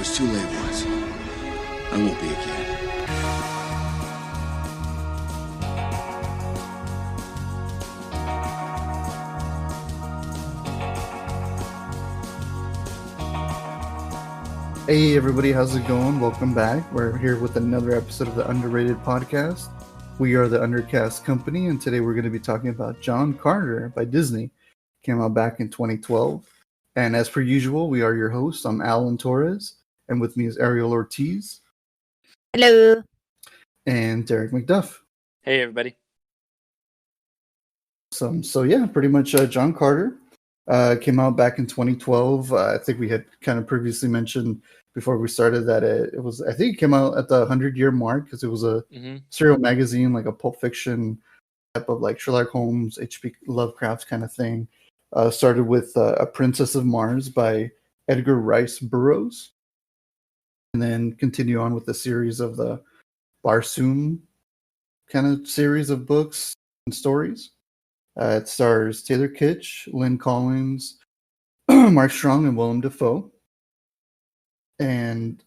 was too late once. I won't be again. Hey everybody, how's it going? Welcome back. We're here with another episode of the Underrated Podcast. We are the Undercast Company, and today we're going to be talking about John Carter by Disney. Came out back in 2012. And as per usual, we are your hosts. I'm Alan Torres, and with me is Ariel Ortiz. Hello. And Derek McDuff. Hey everybody. So yeah, pretty much John Carter. Came out back in 2012. I think we had kind of previously mentioned before we started that I think it came out at the 100-year mark because it was a serial magazine, like a Pulp Fiction type of like Sherlock Holmes, H.P. Lovecraft kind of thing. Started with A Princess of Mars by Edgar Rice Burroughs, and then continue on with the series of the Barsoom kind of series of books and stories. It stars Taylor Kitsch, Lynn Collins, Mark Strong, and Willem Dafoe. And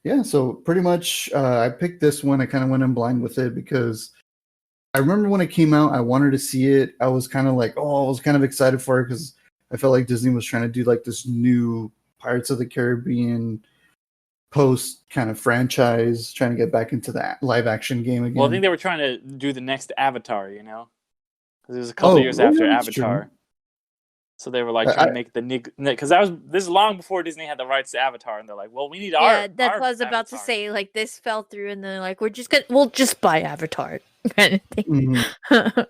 yeah, so pretty much I picked this one. I kind of went in blind with it because I remember when it came out, I wanted to see it. I was kind of like, I was kind of excited for it because I felt like Disney was trying to do like this new Pirates of the Caribbean post kind of franchise, trying to get back into that live action game again. Well, I think they were trying to do the next Avatar, because it was a couple years after Avatar. True. So they were like trying to make because this is long before Disney had the rights to Avatar, and they're like, well, we need our. Yeah, that's what I was about to say. Like this fell through, and then like we'll just buy Avatar kind of thing. Mm-hmm.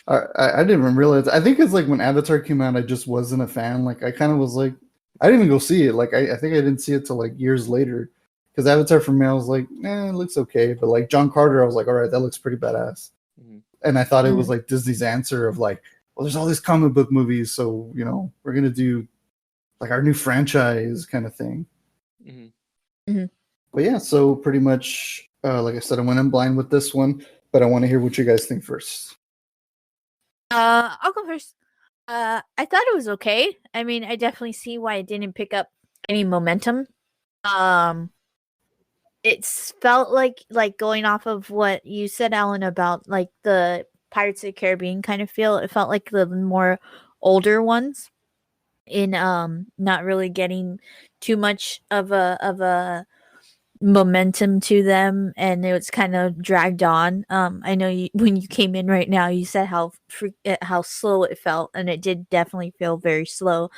I didn't even realize. I think it's like when Avatar came out, I just wasn't a fan. Like I kind of was like, I didn't even go see it. Like I think I didn't see it till like years later. Because Avatar for me, I was like, it looks okay. But like John Carter, I was like, all right, that looks pretty badass. Mm-hmm. And I thought it was like Disney's answer of like, well, there's all these comic book movies, so we're gonna do like our new franchise kind of thing. Mm-hmm. Mm-hmm. But yeah, so pretty much, like I said, I went in blind with this one, but I want to hear what you guys think first. I'll go first. I thought it was okay. I mean, I definitely see why it didn't pick up any momentum. It felt like going off of what you said, Alan, about like the Pirates of the Caribbean kind of feel. It felt like the more older ones in not really getting too much of a momentum to them, and it was kind of dragged on. I know when you came in right now, you said how slow it felt, and it did definitely feel very slow.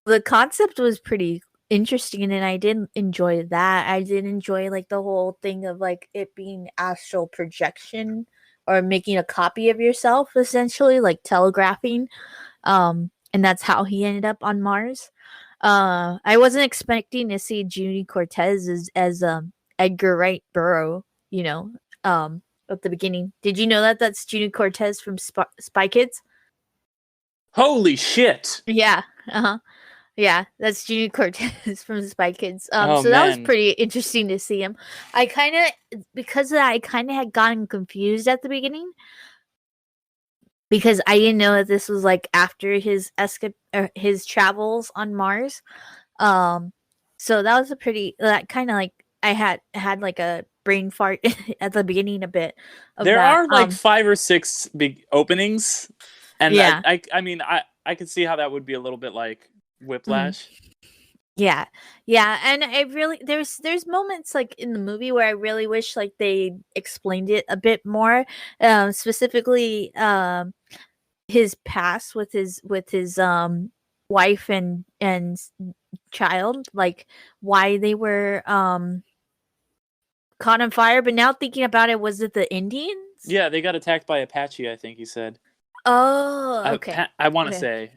The concept was pretty interesting, and I did enjoy that. I did enjoy like the whole thing of like it being astral projection or making a copy of yourself, essentially like telegraphing. And that's how he ended up on Mars. I wasn't expecting to see Judy Cortez as Edgar Rice Burroughs, at the beginning. Did you know that that's Judy Cortez from Spy Kids? Holy shit! Yeah. Yeah, that's Judy Cortez from Spy Kids. So that was pretty interesting to see him. Because of that, I kind of had gotten confused at the beginning because I didn't know that this was like after his his travels on Mars. So that was that kind of like I had like a brain fart at the beginning a bit. There are like 5 or 6 big openings, and yeah. I could see how that would be a little bit like whiplash. Yeah, and I really there's moments like in the movie where I really wish like they explained it a bit more, specifically his past with his wife and child, like why they were caught on fire. But now thinking about it, was it the Indians? Yeah, they got attacked by Apache, I think he said. Oh, okay. I want to say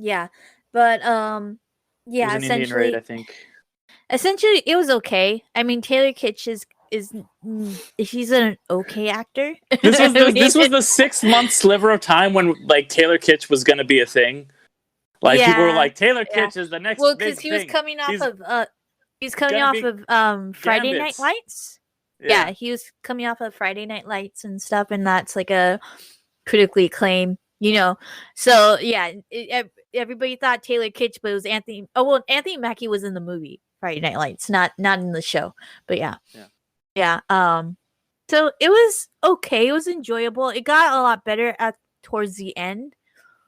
yeah, but yeah, it was an Indian raid, I think. Essentially, it was okay. I mean, Taylor Kitsch she's an okay actor. This was the 6-month sliver of time when like Taylor Kitsch was gonna be a thing. Like people were like, Taylor Kitsch is the next. Well, because he was coming off of Friday Night Lights. Yeah, he was coming off of Friday Night Lights and stuff, and that's like a critically acclaimed. So yeah, everybody thought Taylor Kitsch, but it was Anthony. Oh well, Anthony Mackie was in the movie Friday Night Lights, not in the show. But yeah. So it was okay. It was enjoyable. It got a lot better towards the end.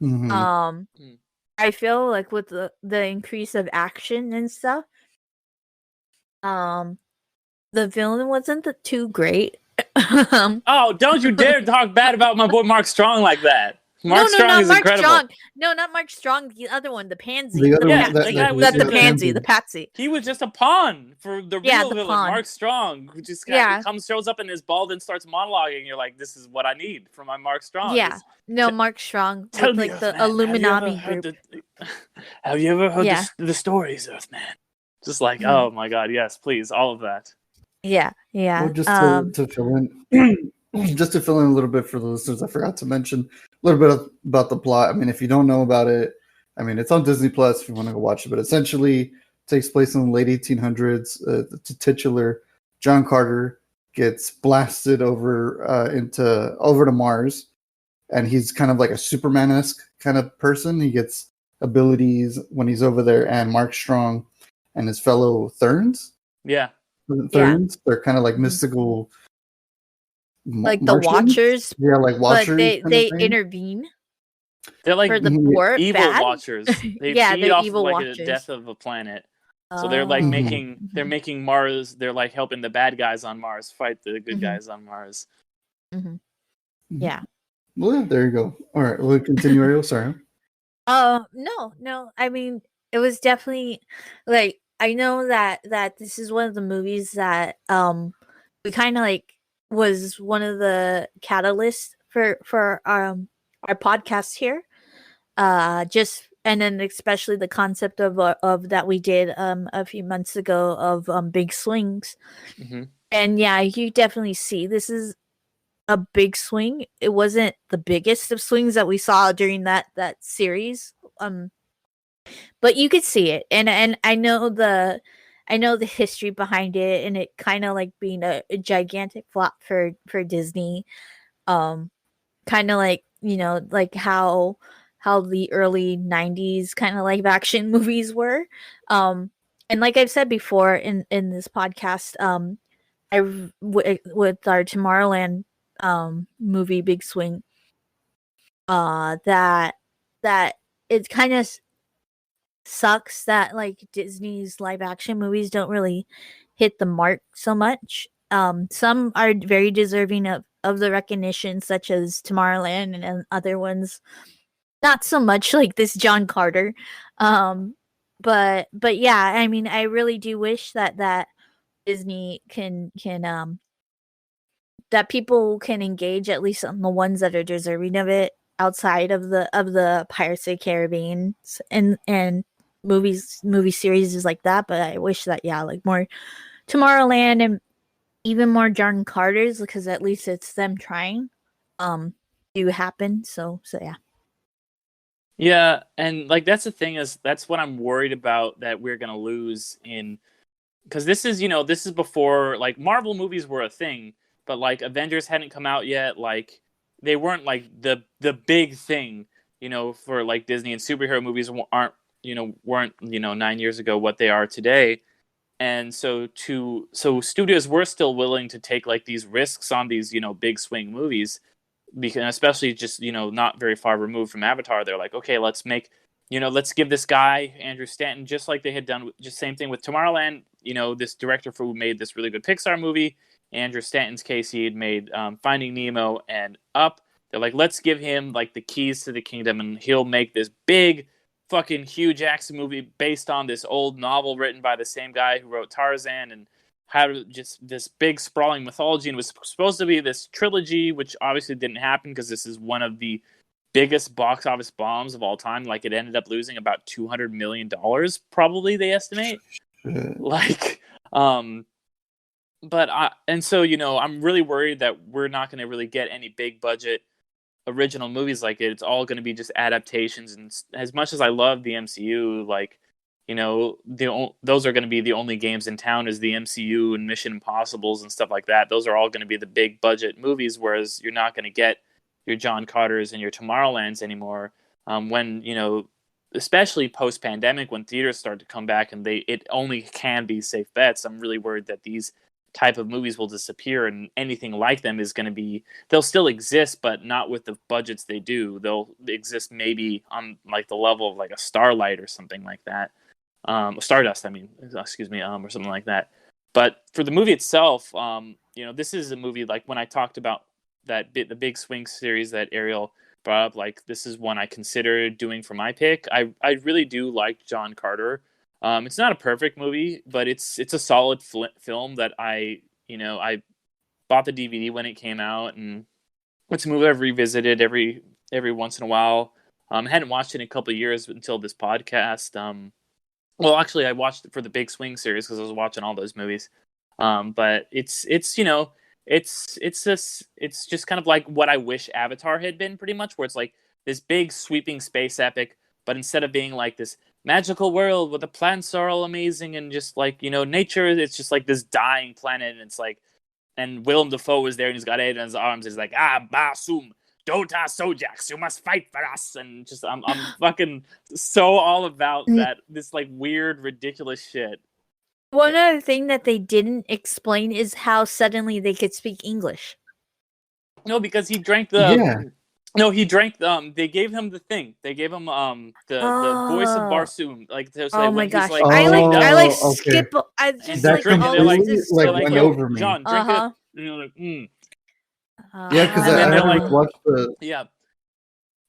I feel like with the increase of action and stuff. The villain wasn't too great. Oh, don't you dare talk bad about my boy Mark Strong like that. Mark Strong not is Mark incredible. Strong. No, not Mark Strong. The other one, the pansy. The other the one, guy was the pansy, the patsy. He was just a pawn for the real the villain, pawn. Mark Strong, who just shows up in his bald and starts monologuing. And you're like, this is what I need from my Mark Strong. Yeah, Mark Strong Tell with me, like the Earthman, Illuminati group. Have you ever heard the stories, Earthman? Just like, oh my God, yes, please, all of that. Yeah. Well, just to fill in, just to fill in a little bit for the listeners, I forgot to mention a little bit about the plot. I mean, if you don't know about it, I mean, it's on Disney Plus if you want to go watch it. But essentially, it takes place in the late 1800s. The titular John Carter gets blasted over to Mars, and he's kind of like a Superman-esque kind of person. He gets abilities when he's over there, and Mark Strong and his fellow Therns. Yeah. Therns. They're kind of like mystical, like the Watchers. Yeah, like Watchers. But they intervene. They're like for the evil bad? Watchers. They Yeah, feed they're off evil like Watchers. the death of a planet. So they're like making Mars. They're like helping the bad guys on Mars fight the good guys on Mars. Yeah. Well, there you go. All right, we'll continue. Ariel, sorry. No. I mean, it was definitely like I know that this is one of the movies that we kind of like was one of the catalysts for our podcast here. Just and then especially the concept of that we did a few months ago of big swings. And yeah, you definitely see this is a big swing. It wasn't the biggest of swings that we saw during that series. But you could see it, and I know the history behind it, and it kind of like being a gigantic flop for Disney. Kind of like, you know, like how the early 90s kind of live action movies were. And like I've said before in this podcast, with our Tomorrowland movie Big Swing, that it kind of sucks that like Disney's live action movies don't really hit the mark so much. Some are very deserving of the recognition, such as Tomorrowland, and other ones not so much, like this John Carter. But yeah, I mean, I really do wish that Disney can that people can engage at least on the ones that are deserving of it outside of the Pirates of the Caribbean and movie series is like that. But I wish that like more Tomorrowland and even more John Carters, because at least it's them trying do happen. So yeah. Yeah, and like that's the thing, is that's what I'm worried about, that we're gonna lose in, because this is before like Marvel movies were a thing, but like Avengers hadn't come out yet. Like they weren't like the big thing, for like Disney, and superhero movies weren't 9 years ago what they are today. And so studios were still willing to take like these risks on these big swing movies, because especially just not very far removed from Avatar. They're like, okay, let's give this guy Andrew Stanton, just like they had done, just same thing with Tomorrowland. This director who made this really good Pixar movie, Andrew Stanton's case, he had made Finding Nemo and Up. They're like, let's give him like the keys to the kingdom, and he'll make this big fucking huge action movie based on this old novel written by the same guy who wrote Tarzan, and had just this big sprawling mythology, and was supposed to be this trilogy, which obviously didn't happen because this is one of the biggest box office bombs of all time. Like it ended up losing about $200 million, probably, they estimate. I'm really worried that we're not going to really get any big budget original movies like it. It's all going to be just adaptations, and as much as I love the MCU, like those are going to be the only games in town, is the MCU and Mission Impossibles and stuff like that. Those are all going to be the big budget movies, whereas you're not going to get your John Carters and your Tomorrowlands anymore. When especially post-pandemic when theaters start to come back and it only can be safe bets, I'm really worried that these type of movies will disappear, and anything like them is going to be, they'll still exist, but not with the budgets they do. They'll exist maybe on like the level of like a Starlight or something like that. Stardust, I mean, excuse me, or something like that. But for the movie itself, this is a movie like when I talked about the Big Swing series that Ariel brought up, like this is one I considered doing for my pick. I really do like John Carter. It's not a perfect movie, but it's a solid film that I bought the DVD when it came out, and it's a movie I've revisited every once in a while. I hadn't watched it in a couple of years until this podcast. Well, actually, I watched it for the Big Swing series because I was watching all those movies. But it's just kind of like what I wish Avatar had been, pretty much, where it's like this big sweeping space epic, but instead of being like this magical world where the plants are all amazing and just like, nature, it's just like this dying planet, and it's like, and Willem Dafoe is there and he's got it in his arms. He's like, Basum, Dota Sojax, you must fight for us. And just, I'm fucking so all about that, this like weird, ridiculous shit. One other thing that they didn't explain is how suddenly they could speak English. No, because he drank the... Yeah. No, he drank. They gave him the thing. They gave him the voice of Barsoom. Like, oh my gosh! Like, skip. I just that went over me. John, drink it. Like, yeah, because I watched the. Yeah,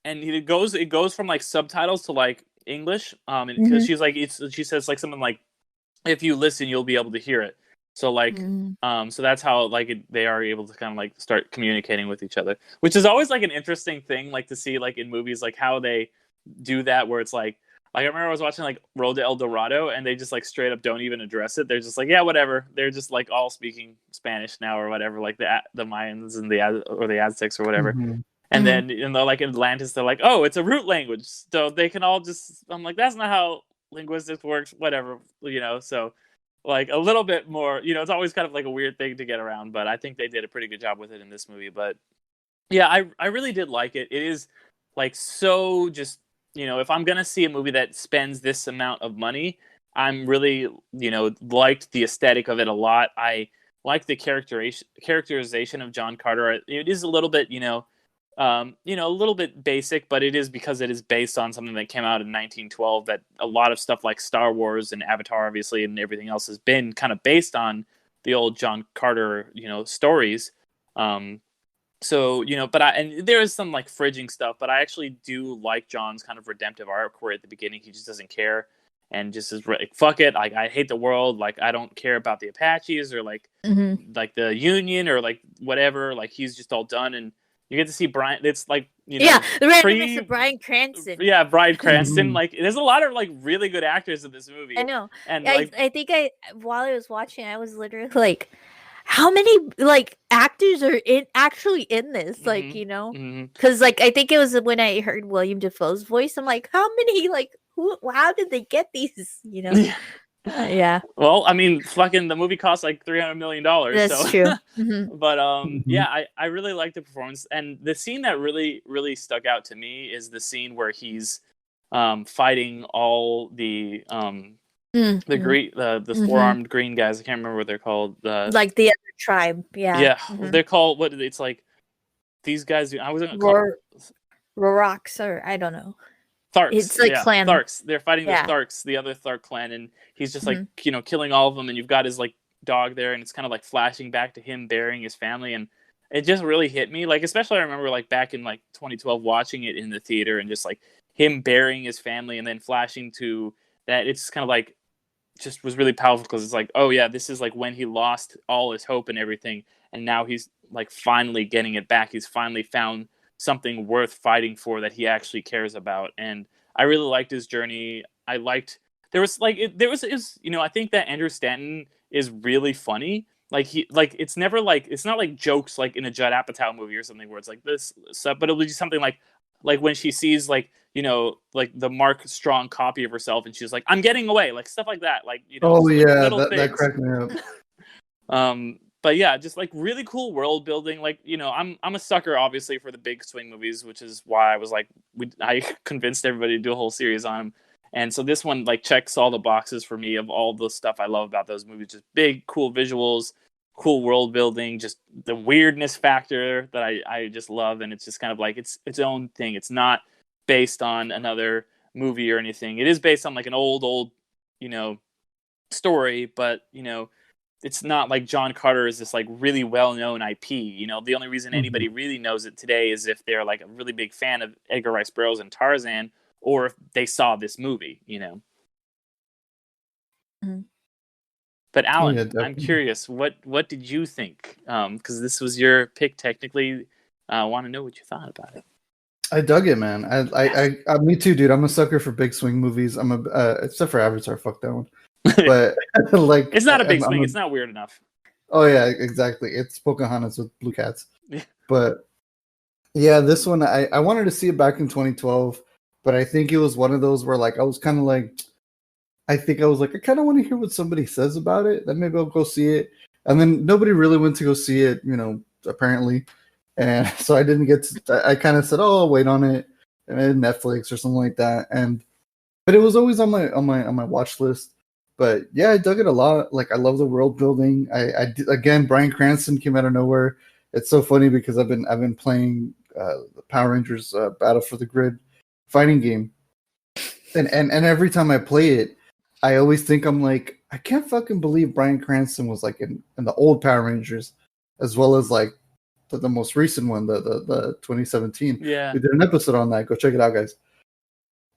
and it goes from like subtitles to like English. Because she's like, she says like something like, if you listen, you'll be able to hear it. So like, so that's how like they are able to kind of like start communicating with each other, which is always like an interesting thing, like to see like in movies, like how they do that, where it's like I remember I was watching like Road to El Dorado, and they just like straight up don't even address it. They're just like, yeah, whatever. They're just like all speaking Spanish now or whatever, like the Mayans and the Aztecs or whatever. And then like in Atlantis, they're like, oh, it's a root language, so they can all just. I'm like, that's not how linguistics works. Whatever, so. Like a little bit more, it's always kind of like a weird thing to get around, but I think they did a pretty good job with it in this movie. But yeah, I really did like it. It is like so just, if I'm going to see a movie that spends this amount of money, I'm really, liked the aesthetic of it a lot. I like the characterization of John Carter. It is a little bit, a little bit basic, but it is because it is based on something that came out in 1912, that a lot of stuff like Star Wars and Avatar, obviously, and everything else has been kind of based on the old John Carter, stories. So, and there is some like fridging stuff, but I actually do like John's kind of redemptive arc where at the beginning he just doesn't care and just is like, fuck it. Like, I hate the world. Like, I don't care about the Apaches or like the Union or like whatever. Like, he's just all done. And you get to see Brian. It's like, the randomness of Bryan Cranston. Yeah, Bryan Cranston. Like, there's a lot of like really good actors in this movie. I know. And I think while I was watching, I was literally like, how many like actors are actually in this? Like, because like I think it was when I heard William Dafoe's voice. I'm like, how many? Like, how did they get these? Yeah. Well, I mean, fucking the movie cost like $300 million. That's true. But yeah, I really like the performance, and the scene that really, really stuck out to me is the scene where he's fighting all the the four-armed green guys. I can't remember what they're called. Like the other tribe. Yeah. Yeah, they're called what? It's like these guys. I wasn't gonna call Rorocks, or I don't know. Tharks. It's like clan. Tharks. They're fighting the Tharks, the other Thark clan, and he's just like killing all of them. And you've got his like dog there, and it's kind of like flashing back to him burying his family, and it just really hit me. Like, especially I remember like back in like 2012 watching it in the theater, and just like him burying his family, and then flashing to that. It's kind of like just was really powerful because it's like, oh yeah, this is like when he lost all his hope and everything, and now he's like finally getting it back. He's finally found something worth fighting for that he actually cares about. And I really liked his journey. I think that Andrew Stanton is really funny. Like it's never like, it's not like jokes like in a Judd Apatow movie or something where it's like this stuff, but it'll be something like when she sees like the Mark Strong copy of herself and she's like, I'm getting away, like stuff like that. Like, oh yeah, that cracked me up. But yeah, just like really cool world building. Like, you know, I'm a sucker obviously for the big swing movies, which is why I was like, I convinced everybody to do a whole series on them. And so this one like checks all the boxes for me of all the stuff I love about those movies. Just big, cool visuals, cool world building, just the weirdness factor that I just love. And it's just kind of like its own thing. It's not based on another movie or anything. It is based on like an old, you know, story, but you know, it's not like John Carter is this like really well-known IP. You know, the only reason anybody really knows it today is if they're like a really big fan of Edgar Rice Burroughs and Tarzan, or if they saw this movie, you know. Mhm. But Alan, Yeah, I'm definitely. curious, what did you think? Because this was your pick technically. I want to know what you thought about it. I dug it, man. Me too, dude. I'm a sucker for big swing movies. I'm except for Avatar, fuck that one. But like, It's not a big I'm swing. It's not weird enough. oh yeah, exactly. It's Pocahontas with blue cats. Yeah. But yeah, this one I wanted to see it back in 2012, but I think it was one of those where like I was kind of like, I think I was like, I kind of want to hear what somebody says about it. Then maybe I'll go see it. And then nobody really went to go see it, you know, apparently. And so I didn't get to, I kind of said, oh, I'll wait on it, and Netflix or something like that. But it was always on my watch list. But yeah, I dug it a lot. Like I love the world building. Again, Bryan Cranston came out of nowhere. It's so funny because I've been playing the Power Rangers Battle for the Grid fighting game, and every time I play it, I always think I'm like, I can't fucking believe Bryan Cranston was like in the old Power Rangers, as well as like the most recent one, the 2017. Yeah. We did an episode on that. Go check it out, guys.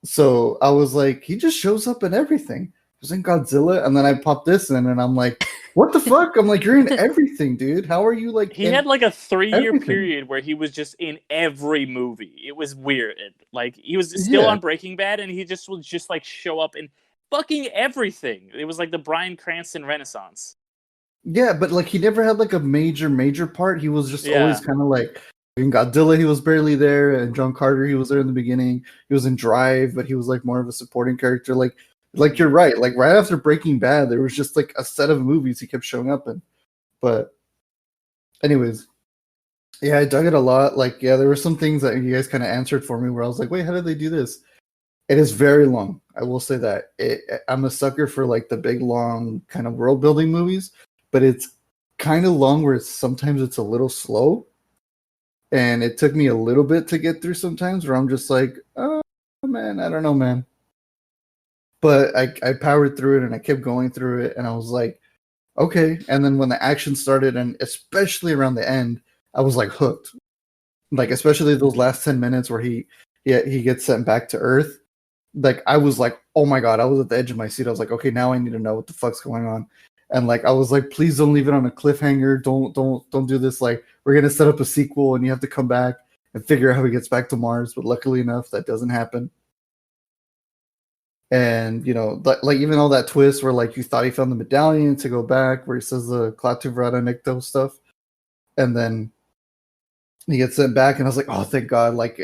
So I was like, he just shows up in everything. He was in Godzilla, and then I popped this in, and I'm like, what the fuck? I'm like, you're in everything, dude. How are you like? He had like a 3-year everything. period where he was just in every movie. It was weird. Like he was still on Breaking Bad, and he just would just like show up in fucking everything. It was like the Bryan Cranston Renaissance. Yeah, but like he never had like a major part. He was just always kind of like in Godzilla. He was barely there, and John Carter. He was there in the beginning. He was in Drive, but he was like more of a supporting character. Like you're right. Like right after Breaking Bad, there was just like a set of movies he kept showing up in. But anyways, yeah, I dug it a lot. Like yeah, there were some things that you guys kind of answered for me where I was like, wait, how did they do this? It is very long. I will say that. I'm a sucker for like the big long kind of world building movies, but it's kind of long where sometimes it's a little slow. And it took me a little bit to get through sometimes where I'm just like, oh man, I don't know, man. But I powered through it and I kept going through it and I was like, okay. And then when the action started, and especially around the end, I was like hooked. Like especially those last 10 minutes where he gets sent back to Earth. Like I was like, oh my god, I was at the edge of my seat. I was like, okay, now I need to know what the fuck's going on. And like I was like, please don't leave it on a cliffhanger. Don't do this. Like we're gonna set up a sequel and you have to come back and figure out how he gets back to Mars. But luckily enough, that doesn't happen. And you know, like even all that twist where like you thought he found the medallion to go back, where he says the Klaatu Verada Nikto stuff, and then he gets sent back, and I was like, oh, thank God! Like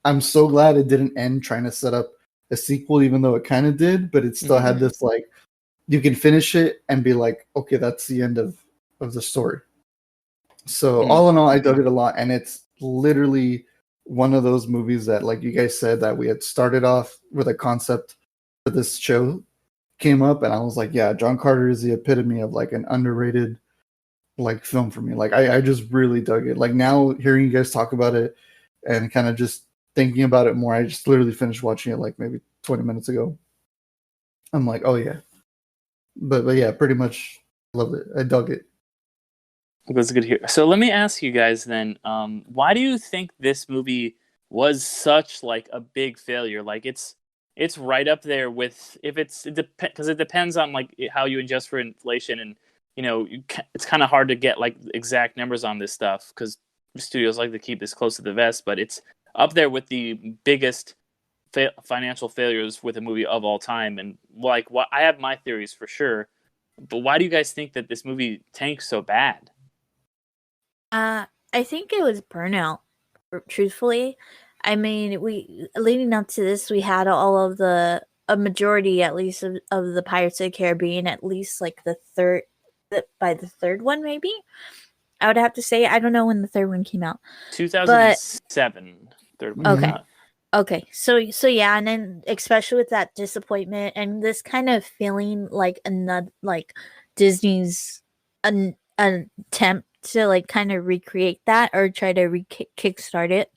I'm so glad it didn't end trying to set up a sequel, even though it kind of did, but it still had this like you can finish it and be like, okay, that's the end of the story. So all in all, I dug it a lot, and it's literally one of those movies that, like you guys said, that we had started off with a concept for this show came up, and I was like, yeah, John Carter is the epitome of like an underrated like film for me. Like I just really dug it. Like now hearing you guys talk about it and kind of just thinking about it more, I just literally finished watching it like maybe 20 minutes ago. I'm like, oh yeah. But yeah, pretty much loved it. I dug it. That's good to hear. So let me ask you guys then, why do you think this movie was such like a big failure? Like it's right up there with because it depends on like how you adjust for inflation, and you know it's kind of hard to get like exact numbers on this stuff because studios like to keep this close to the vest, but it's up there with the biggest financial failures with a movie of all time. And like I have my theories for sure, but why do you guys think that this movie tanked so bad? I think it was burnout, truthfully. I mean, we leading up to this, we had all of a majority, at least, of the Pirates of the Caribbean, at least like the by the third one, maybe. I would have to say. I don't know when the third one came out. 2007. Third one came Okay. out. Okay, so yeah, and then especially with that disappointment and this kind of feeling like another like Disney's an attempt to like kind of recreate that or try to kickstart it.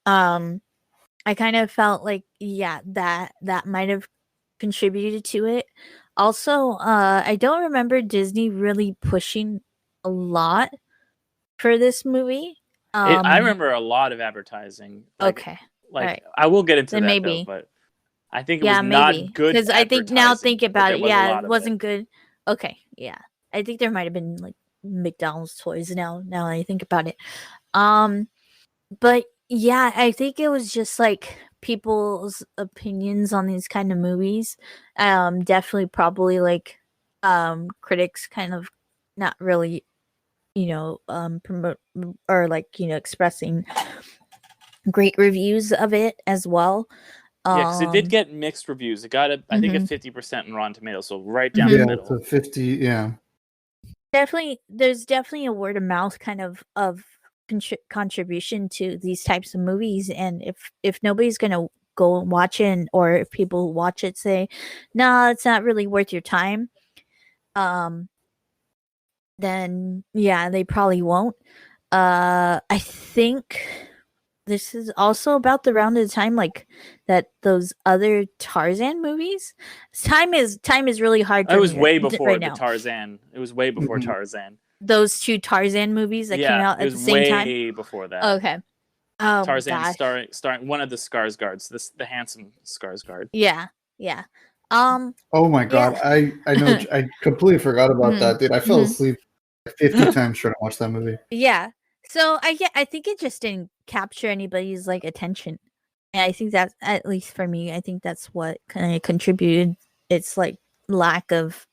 I kind of felt like that might have contributed to it. Also, I don't remember Disney really pushing a lot for this movie. I remember a lot of advertising. Okay. Like right. I will get into Then that maybe. though, but I think it was not good because I think now think about it, it it wasn't good. Okay, yeah, I think there might have been like McDonald's toys. Now I think about it, but yeah, I think it was just like people's opinions on these kind of movies. Definitely, probably like critics kind of not really, promote or like expressing great reviews of it as well. Yeah, because it did get mixed reviews. It got I think a 50% in Rotten Tomatoes, so right down the middle. Yeah, 50. Yeah, there's definitely a word of mouth kind of contribution to these types of movies, and if nobody's gonna go watch it, or if people watch it say, "No, it's not really worth your time," then yeah, they probably won't. I think this is also about the round of the time like that those other Tarzan movies. Time is really hard. It was way before right the now. Tarzan. It was way before Tarzan. Those two Tarzan movies that came out at the same time. Way before that. Okay. Oh, Tarzan gosh. starring one of the Skarsgårds, the handsome Skarsgård. Yeah. Oh my god, I know I completely forgot about that, dude. I fell asleep 50 times trying to watch that movie. Yeah. So I think it just didn't capture anybody's like attention. And I think that's, at least for me, I think that's what kind of contributed its like lack of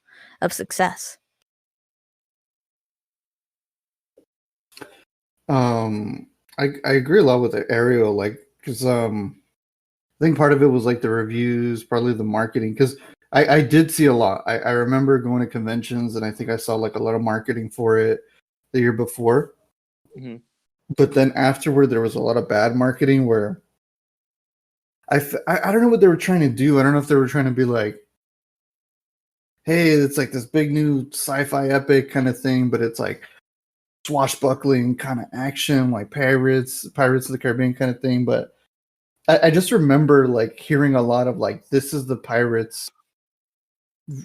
success. I agree a lot with Ariel, like, because I think part of it was like the reviews, partly the marketing, because I did see a lot. I remember going to conventions, and I think I saw like a lot of marketing for it the year before. Mm-hmm. But then afterward, there was a lot of bad marketing where I don't know what they were trying to do. I don't know if they were trying to be like, hey, it's like this big new sci-fi epic kind of thing, but it's like swashbuckling kind of action, like Pirates of the Caribbean kind of thing. But I just remember like hearing a lot of like, this is the Pirates,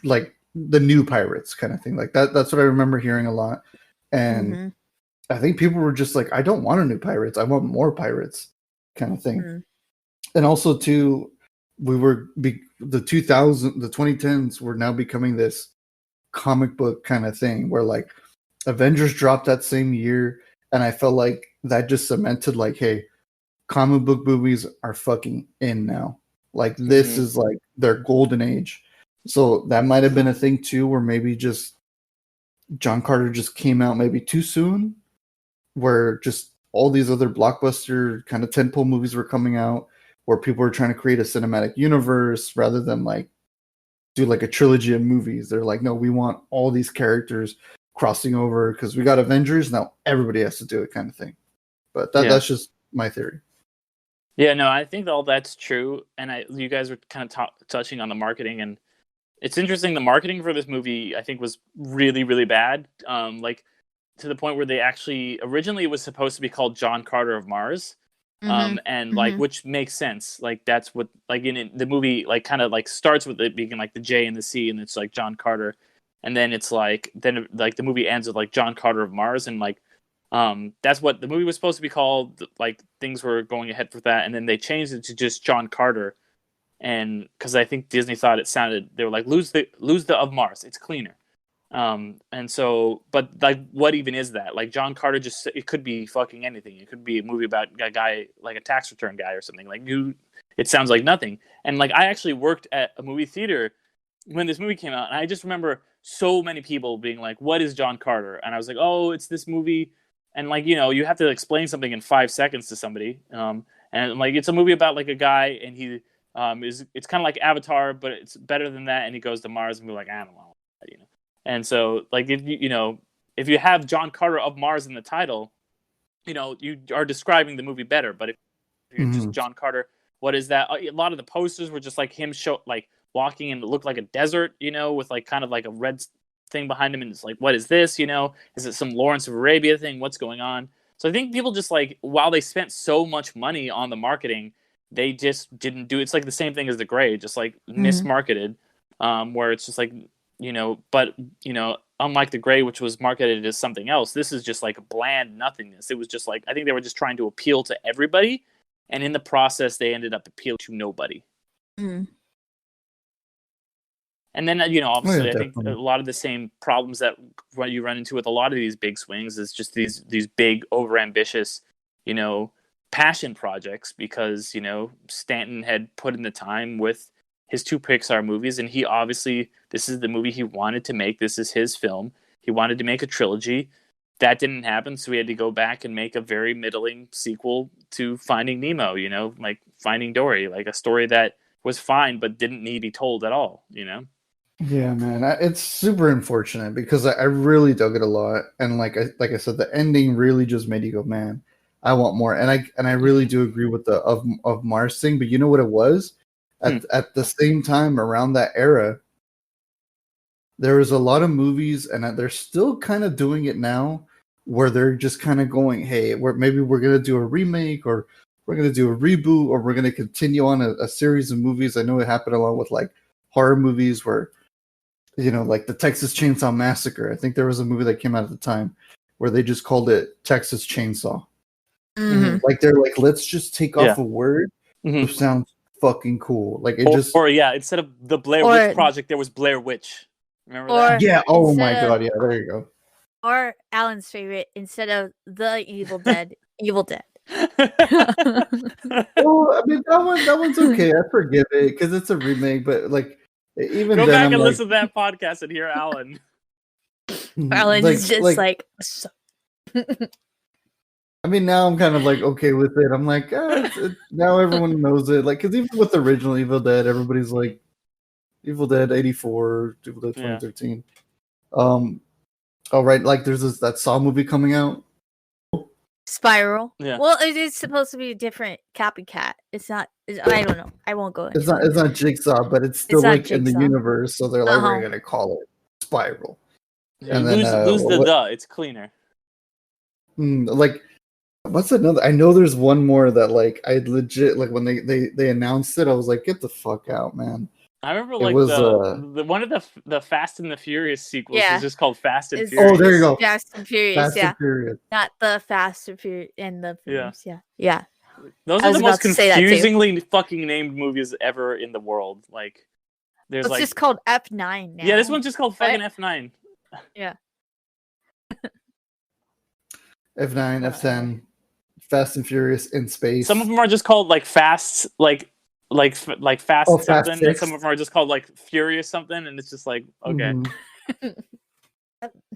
like the new Pirates kind of thing. Like that's what I remember hearing a lot. And I think people were just like, I don't want a new Pirates. I want more Pirates kind of thing. And also too, we were the 2010s were now becoming this comic book kind of thing where like Avengers dropped that same year, and I felt like that just cemented like, hey, comic book movies are fucking in now. Like this is like their golden age. So that might have been a thing too, where maybe just John Carter just came out maybe too soon, where just all these other blockbuster kind of tentpole movies were coming out, where people were trying to create a cinematic universe rather than like do like a trilogy of movies. They're like, no, we want all these characters crossing over because we got Avengers, now everybody has to do it kind of thing. But that's just my theory. Yeah, no, I think all that's true. And you guys were kind of touching on the marketing, and it's interesting. The marketing for this movie, I think, was really, really bad. Like to the point where they actually originally it was supposed to be called John Carter of Mars. And like, which makes sense. Like that's what, like in the movie, like kind of like starts with it being like the J and the C, and it's like John Carter, and then it's like the movie ends with like John Carter of Mars, and like that's what the movie was supposed to be called. Like things were going ahead for that, and then they changed it to just John Carter, and because I think Disney thought it sounded, they were like, lose the of Mars, it's cleaner. And so, but like, what even is that? Like John Carter, just, it could be fucking anything. It could be a movie about a guy, like a tax return guy or something. Like it sounds like nothing. And like, I actually worked at a movie theater when this movie came out, and I just remember so many people being like, what is John Carter? And I was like, oh, it's this movie. And like, you have to explain something in 5 seconds to somebody. And like, it's a movie about like a guy, and he it's kind of like Avatar, but it's better than that. And he goes to Mars, and we're like, I don't know. And so, like, if if you have John Carter of Mars in the title, you are describing the movie better. But if you're just John Carter, what is that? A lot of the posters were just like him walking and it looked like a desert, with like kind of like a red thing behind him, and it's like, what is this? Is it some Lawrence of Arabia thing? What's going on? So I think people just like, while they spent so much money on the marketing, they just didn't do. It's like the same thing as The Grey, just like mismarketed, where it's just like, but unlike The Grey, which was marketed as something else, this is just like a bland nothingness. It was just like, I think they were just trying to appeal to everybody, and in the process, they ended up appealing to nobody. And then, obviously, I think a lot of the same problems that you run into with a lot of these big swings is just these big, overambitious, passion projects, because, Stanton had put in the time with his 2 Pixar movies, and he obviously, this is the movie he wanted to make. This is his film. He wanted to make a trilogy. That didn't happen, so he had to go back and make a very middling sequel to Finding Nemo, like Finding Dory, like a story that was fine but didn't need to be told at all, Yeah, man, it's super unfortunate because I really dug it a lot, and like I said, the ending really just made you go, man, I want more. And I really do agree with the of Mars thing, but you know what it was? At the same time, around that era, there was a lot of movies, and they're still kind of doing it now, where they're just kind of going, hey, maybe we're gonna do a remake, or we're gonna do a reboot, or we're gonna continue on a series of movies. I know it happened a lot with like horror movies where, like the Texas Chainsaw Massacre. I think there was a movie that came out at the time where they just called it Texas Chainsaw. Like they're like, let's just take off a word which sounds fucking cool. Like instead of the Blair Witch Project, there was Blair Witch. Remember that? Yeah. Oh my god. Yeah. There you go. Or Alan's favorite, instead of The Evil Dead, Evil Dead. Well, I mean that one's okay. I forgive it because it's a remake, but like. Even go then, back I'm and like, listen to that podcast and hear Alan. Alan's just like I mean, now I'm kind of like okay with it. I'm like, now everyone knows it. Like, because even with the original Evil Dead, everybody's like, Evil Dead '84, Evil Dead 2013. All right, like there's that Saw movie coming out. Spiral. Yeah. Well, it is supposed to be a different copycat. It's not. I don't know. I won't go into it. It's not Jigsaw, but it's still like in the universe. So they're like, we're gonna call it Spiral. Yeah, and then lose the. It's cleaner. Like, what's another? I know there's one more that like I legit like when they announced it, I was like, get the fuck out, man. I remember like the one of the Fast and the Furious sequels is just called Fast and Furious. Oh, there you go. Fast and Furious, and Furious. Not the Fast and Furious and the Furious, yeah. Those are the most confusingly fucking named movies ever in the world. Like, there's it's just called F9 now. Yeah, this one's just called fucking F9. Yeah. F9, F10, Fast and Furious in space. Some of them are just called like Fast, like Fast something, Fast and some of them are just called like Furious something, and it's just like, okay.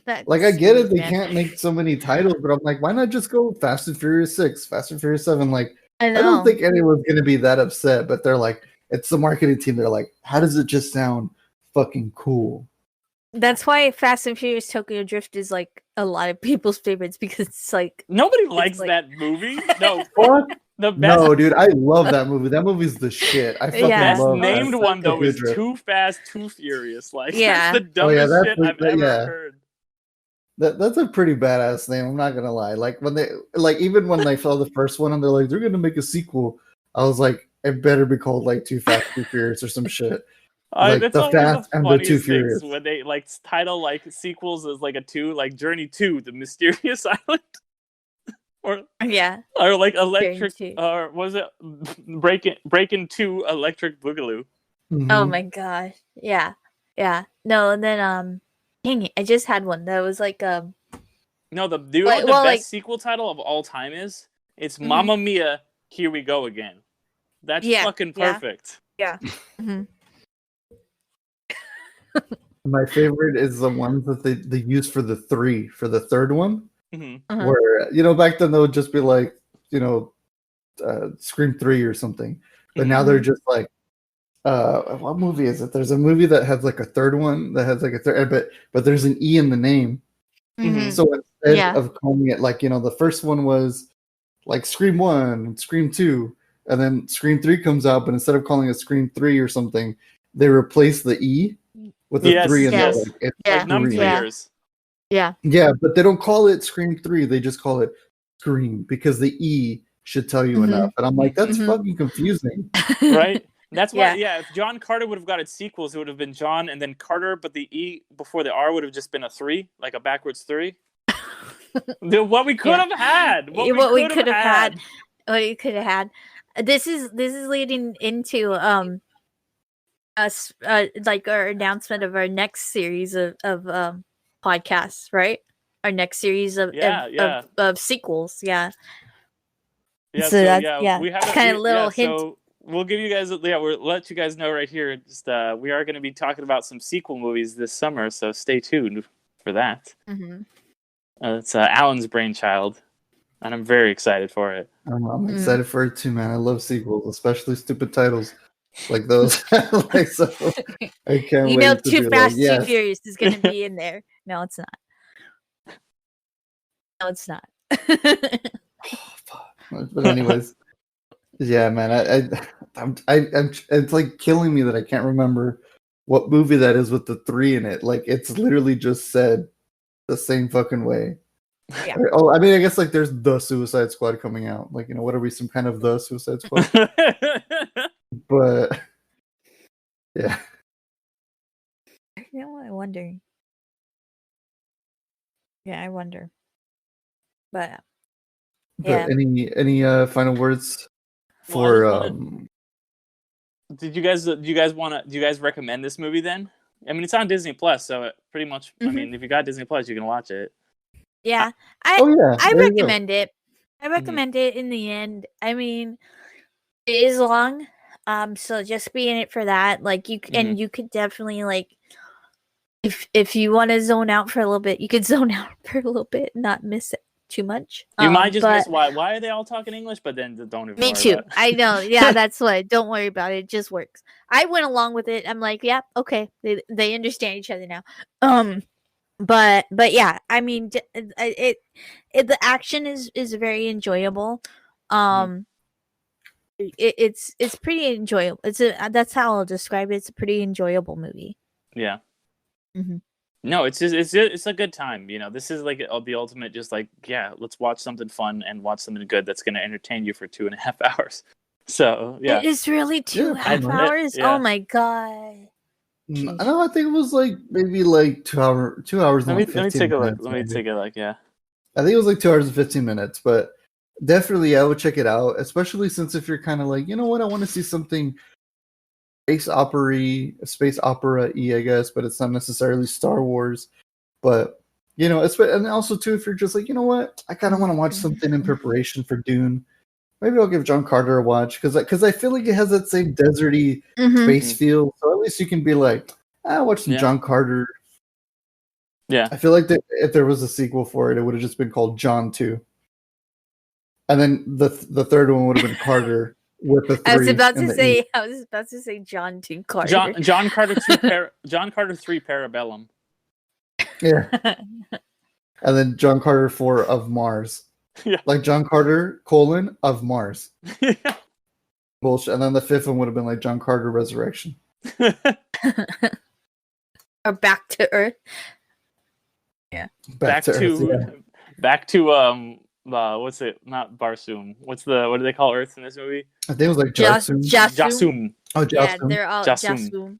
Like I get it, they can't make so many titles, but I'm like, why not just go Fast and Furious 6, Fast and Furious 7? Like, I don't think anyone's gonna be that upset, but they're like, it's the marketing team. They're like, how does it just sound fucking cool? That's why Fast and Furious Tokyo Drift is like a lot of people's favorites, because it's like nobody likes that movie. No, what? No, dude, I love that movie. That movie's the shit. I fucking love that. Named one though is Too Fast, Too Furious. Like, that's the dumbest shit I've ever heard. That's a pretty badass name. I'm not gonna lie. Like when they even when they saw the first one and they're like, they're gonna make a sequel, I was like, it better be called like Too Fast, Too Furious or some shit. Like the Fast and the Too Furious. When they like title like sequels as like a 2, like Journey 2, The Mysterious Island. Or like Electric, or was it Breakin' 2 Electric Boogaloo? Mm-hmm. Oh my gosh, yeah. No, and then dang it, I just had one that was like No, the best sequel title of all time is? It's Mamma Mia, Here We Go Again. That's fucking perfect. Yeah. My favorite is the ones that they use for the third one. Where back then they would just be like Scream 3 or something, but now they're just like what movie is it? There's a movie that has like a third one that has like a third, but there's an E in the name. Mhm. So instead Yeah. of calling it like, the first one was like Scream 1, Scream 2, and then Scream 3 comes out, but instead of calling it Scream 3 or something, they replace the E with a Yes, 3 and yes. they're like, it's Yeah. Like num Scream. figures. Yeah. Yeah, but they don't call it Scream 3, they just call it Scream because the E should tell you Mhm. enough. And I'm like, that's Mhm. fucking confusing. Right? That's why, Yeah. if John Carter would have got its sequels, it would have been John and then Carter, but the E before the R would have just been a 3, like a backwards 3. What we could have had. What we could have had. What you could have had. This is leading into us like our announcement of our next series of podcasts, right? Our next series of of sequels, yeah. Yeah, So that's we have kind of little hint. So we'll give you guys we'll let you guys know right here. Just we are going to be talking about some sequel movies this summer, so stay tuned for that. Mm-hmm. It's Alan's brainchild, and I'm very excited for it. I'm excited for it too, man. I love sequels, especially stupid titles like those. Like, so I can't wait. Too Fast, Too Furious is going to be in there. No, it's not. No, it's not. But anyways, yeah, man. I'm it's like killing me that I can't remember what movie that is with the 3 in it. Like, it's literally just said the same fucking way. Yeah. Oh, I mean, I guess like there's the Suicide Squad coming out. Like, what are we, some kind of the Suicide Squad? But yeah. I wonder. Yeah, I wonder. But yeah. Any final words for do you guys recommend this movie then? I mean, it's on Disney Plus, so it pretty much. I mean, if you got Disney Plus, you can watch it. Yeah, I recommend it. I recommend it in the end. I mean, it is long, so just be in it for that. Like and you could definitely like, if you want to zone out for a little bit, you could zone out for a little bit, not miss it too much. You might just miss why are they all talking English, but then don't even. Me worry too. about it. I know. Yeah, that's why. Don't worry about it. It just works. I went along with it. I'm like, yeah, okay, they understand each other now. But yeah, I mean, it the action is very enjoyable. It's pretty enjoyable. That's how I'll describe it. It's a pretty enjoyable movie. Yeah. Mm-hmm. No, it's a good time. This is like the ultimate. Just like, yeah, let's watch something fun and watch something good that's going to entertain you for 2.5 hours. So yeah, it is really 2.5 hours. Yeah. Oh my god. No, I think it was like maybe like 2 hours. Let me take a look. Let me take a look. Yeah, I think it was like 2 hours and 15 minutes, but definitely I would check it out, especially since if you're kind of like, you know what, I want to see something space opera-y, I guess, but it's not necessarily Star Wars. But and also too, if you're just like, you know what, I kind of want to watch something in preparation for Dune. Maybe I'll give John Carter a watch because I feel like it has that same deserty space feel. So at least you can be like, watch some John Carter. Yeah, I feel like that if there was a sequel for it, it would have just been called John 2, and then the third one would have been Carter with the 3. I was about to say John 2 Carter. John Carter 2 John Carter 3 Parabellum. Yeah, and then John Carter 4 of Mars. Yeah. Like John Carter, of Mars. Bullshit. And then the 5th one would have been like John Carter Resurrection. Or Back to Earth. Yeah. Back to what's it? Not Barsoom. What do they call Earth in this movie? I think it was like Jasum. Jasum. Oh, Jasum. Yeah, they're all Jasum. Jasum.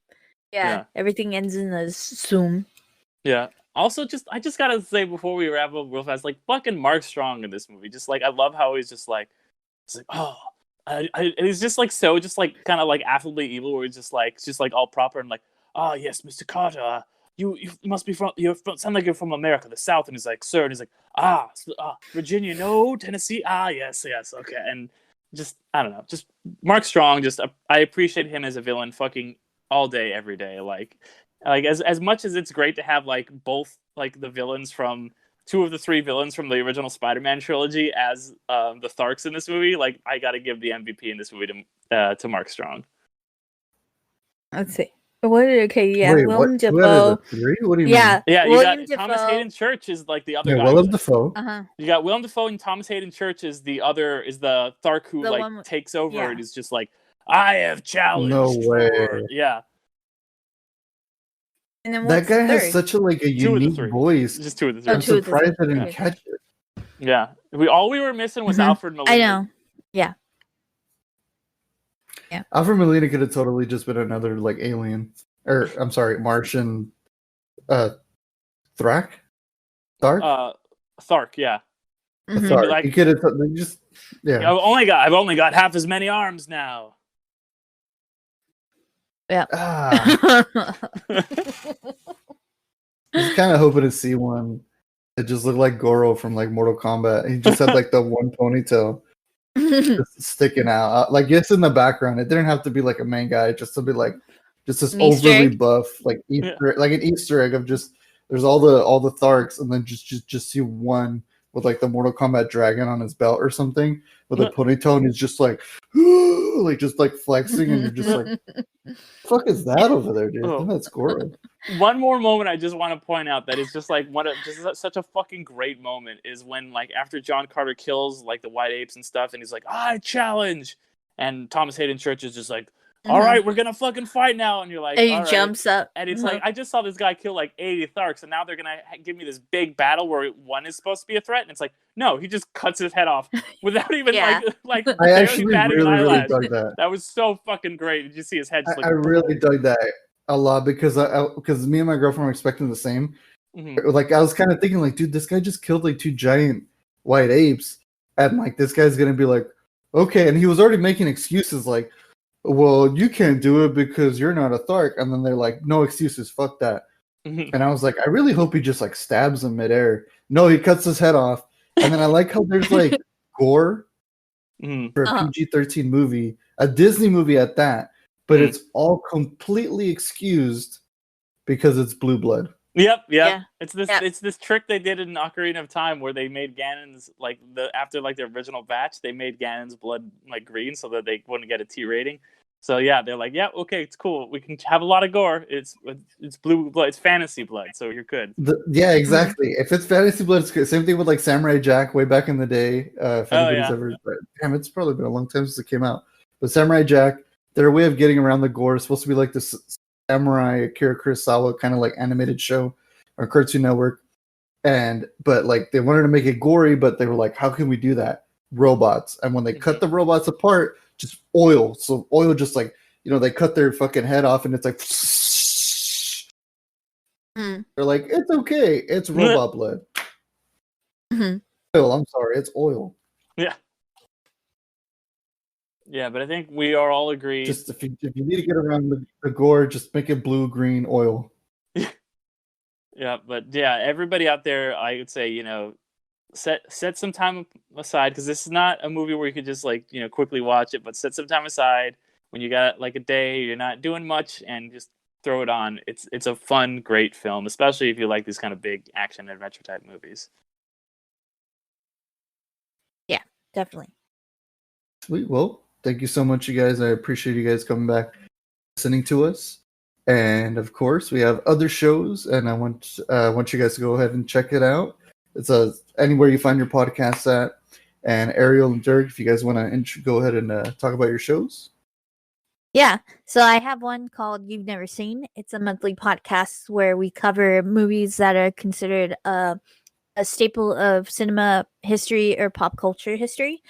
Yeah, everything ends in a soom. Yeah. Also, I just gotta say before we wrap up real fast, like fucking Mark Strong in this movie. Just like I love how he's just like, he's just like so just like kind of like affably evil, where he's just like all proper and like, yes, Mr. Carter, you must be sound like you're from America, the South, and he's like, sir, and he's like, Virginia, no, Tennessee, yes, okay, and just I don't know, just Mark Strong, just I appreciate him as a villain, fucking all day, every day, like as much as it's great to have like both like the villains from 2 of the 3 villains from the original Spider-Man trilogy as the Tharks in this movie, like I got to give the MVP in this movie to Mark Strong. Let's see. What? Okay, yeah, Wait, Willem what? Who out of Dafoe. the three? What do you Yeah, mean? Yeah, you William got Thomas Dafoe. Hayden Church is like the other Yeah, guy. Willem Dafoe. Uh-huh. You got Willem Dafoe and Thomas Hayden Church is the Thark who The like one- takes over yeah. and is just like, I have challenged. No way. Yeah, And then That what's guy the has third? such a like a Two of the unique three. voice. just two of the Oh, I'm three. two of the surprised I three. didn't Okay. catch it. Yeah, all we were missing was Mhm. Alfred Molina. I know. Alfred Molina could have totally just been another like alien, or I'm sorry, Martian. Thrak, Thark, Thark. Yeah. Mhm. Thark. like- He could have just yeah. I've only got half as many arms now. Ah, I was kind of hoping to see one that just looked like Goro from like Mortal Kombat. He just had like the one ponytail just sticking out, like just in the background. It didn't have to be like a main guy, just to be like just this An Easter overly egg? buff like like an Easter egg of just there's all the Tharks, and then just see one with like the Mortal Kombat dragon on his belt or something with a ponytail, and he's just like just like flexing, and you're just like, fuck is that over there, dude? I think that's Goro. One more moment I just want to point out that is just like such a fucking great moment is when like after John Carter kills like the white apes and stuff, and he's like, I challenge, and Thomas Hayden Church is just like, all right, we're gonna fucking fight now, and you're like, And he all right. jumps up. And it's like, I just saw this guy kill like 80 Tharks, and now they're gonna give me this big battle where one is supposed to be a threat, and it's like, no, he just cuts his head off without even Yeah. like I barely actually batting an really eyelash. dug that. That was so fucking great. Did you see his head? Just I really dug that a lot because because me and my girlfriend were expecting the same. Mhm. Like I was kind of thinking, like, dude, this guy just killed like 2 giant white apes, and like this guy's gonna be like, okay, and he was already making excuses like, well, you can't do it because you're not a Thark, and then they're like, no excuses, fuck that. Mhm. And I was like, I really hope he just like stabs him midair. No, he cuts his head off, and then I like how there's like gore Mhm. for a PG-13 movie, a Disney movie at that, but Mhm. it's all completely excused because it's blue blood. Yep. Yeah. It's this trick they did in Ocarina of Time where they made Ganon's like after like the original batch, they made Ganon's blood like green so that they wouldn't get a T rating. So yeah, they're like, yeah, okay, it's cool. We can have a lot of gore. It's blue blood. It's fantasy blood, so you're good. Yeah, exactly. If it's fantasy blood, it's good. Same thing with like Samurai Jack way back in the day. If anybody's ever, damn, it's probably been a long time since it came out. But Samurai Jack, their way of getting around the gore is supposed to be like this samurai Akira Kurosawa kind of like animated show or Cartoon Network, but like they wanted to make it gory, but they were like, how can we do that? Robots, and when they cut the robots apart, just oil. So oil, just like they cut their fucking head off, and it's like. They're like, it's okay. It's robot blood. Oil, I'm sorry. It's oil. Yeah. Yeah, but I think we are all agreed. Just if you need to get around the gore, just make it blue, green, oil. Yeah, but yeah, everybody out there, I would say, set some time aside because this is not a movie where you could just like quickly watch it, but set some time aside when you got like a day, you're not doing much, and just throw it on. It's a fun, great film, especially if you like these kind of big action adventure type movies. Yeah, definitely. Sweet. Well, thank you so much, you guys. I appreciate you guys coming back, listening to us. And of course, we have other shows, and I want you guys to go ahead and check it out. It's anywhere you find your podcasts at. And Ariel and Dirk, if you guys want to go ahead and talk about your shows. Yeah, so I have one called You've Never Seen. It's a monthly podcast where we cover movies that are considered a staple of cinema history or pop culture history,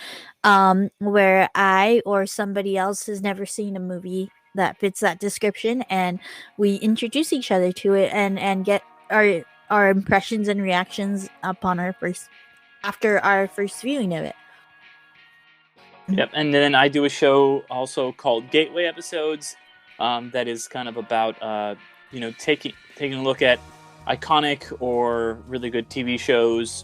where I or somebody else has never seen a movie that fits that description, and we introduce each other to it and get our impressions and reactions after our first viewing of it. Yep, and then I do a show also called Gateway Episodes, that is kind of about taking a look at iconic or really good TV shows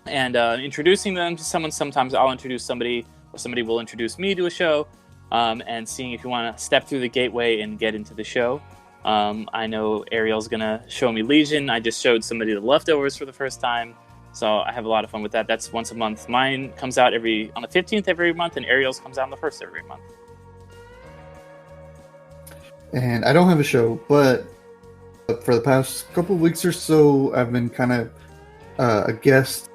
and introducing them to someone. Sometimes I'll introduce somebody, or somebody will introduce me to a show, and seeing if you want to step through the gateway and get into the show. I know Ariel's gonna show me Legion. I just showed somebody The Leftovers for the first time. So I have a lot of fun with that. That's once a month. Mine comes out on the 15th every month, and Ariel's comes out on the 1st every month. and I don't have a show, but for the past couple of weeks or so, I've been kind of a guest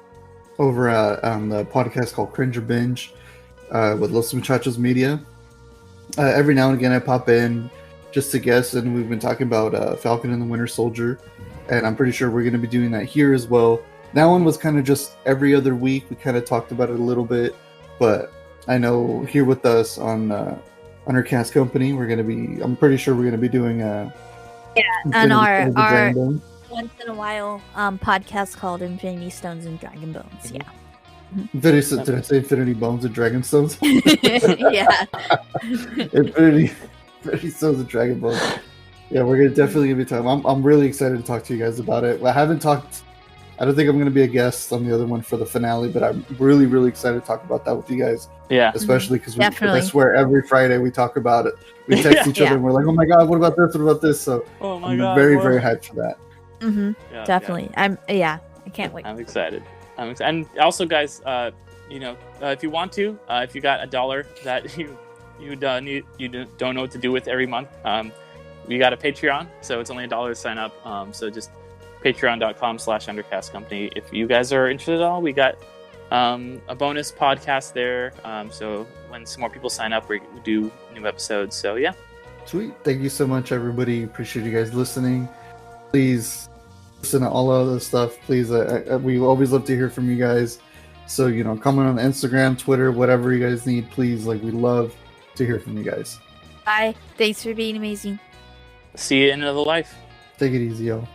over on the podcast called Cringe or Binge with Los Muchachos Media. Every now and again, I pop in just to guest, and we've been talking about Falcon and the Winter Soldier, and I'm pretty sure we're going to be doing that here as well. That one was kind of just every other week. We kind of talked about it a little bit, but I know here with us on our cast company, I'm pretty sure we're going to be doing on our once in a while podcast called Infinity Stones and Dragon Bones. Yeah. Did I say Infinity Bones and Dragon Stones? Yeah. Infinity Stones and Dragon Bones. Yeah, we're definitely gonna be talking. I'm really excited to talk to you guys about it. I don't think I'm gonna be a guest on the other one for the finale, but I'm really, really excited to talk about that with you guys. Yeah, especially because I swear every Friday we talk about it. We text each other and we're like, "Oh my god, what about this? What about this?" So I'm very, very hyped for that. Mm-hmm. Yeah, definitely. Yeah. I can't wait. I'm excited. And also, guys, if you want to, if you got $1 that you don't know what to do with every month, we got a Patreon, so it's only $1 to sign up. So just patreon.com/undercastcompany. If you guys are interested at all, we got a bonus podcast there. So when some more people sign up, we do new episodes. So yeah. Sweet. Thank you so much, everybody. Appreciate you guys listening. Please listen to all of this stuff. Please, we always love to hear from you guys. So, comment on Instagram, Twitter, whatever you guys need. Please, we love to hear from you guys. Bye. Thanks for being amazing. See you in another life. Take it easy, y'all.